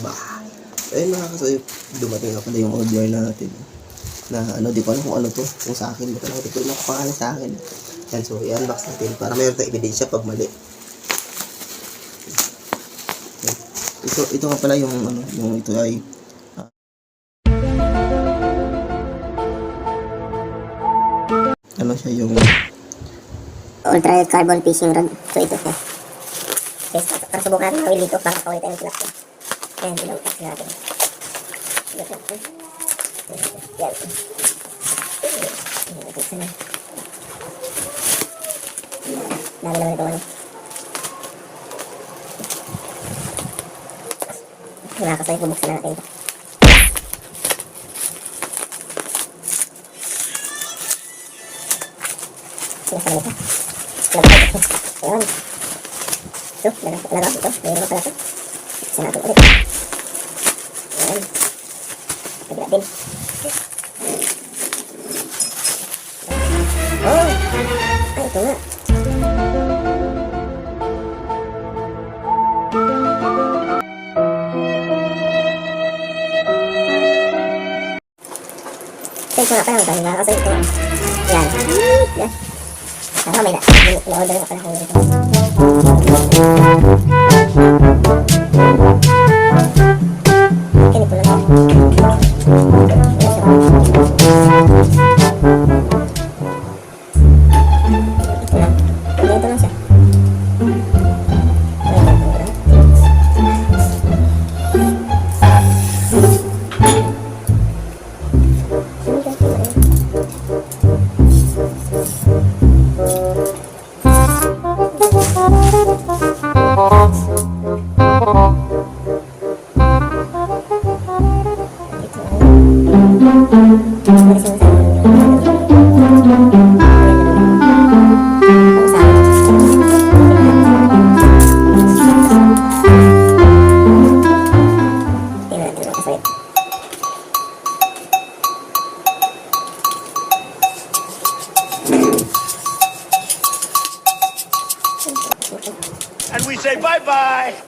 ba? Ayun mga kasayop, dumating na pala yung order natin. Na ano, di ko alam kung ano to. Kung sa akin, di ko alam kung nakapangalan sa akin. Yan, so i-unbox natin para mayroon tayong ebidensya pag mali. Ito nga pala yung ano, yung ito ay ano siya yung ultra carbon fishing rod. So ito siya. Okay, para subukan natin mawil dito para pakawin tayo ng tilapia. Ayan, ilagay natin. Yan. Dami naman ito ano. Nakakasay, bubuksan natin ito. Sinasama nito. Lagay ito. Ayan. Ito, lagay ito. Mayroon pala ito. Buksan natin ulit. Ayan. Lagay natin. Oh! Ay, ito nga. Ito nga pala. Ito nga kasi ito. Yan. Yan. Saka may na-order nga pala kung ito. Ganito lang yan. Ganito lang siya. And we say bye-bye.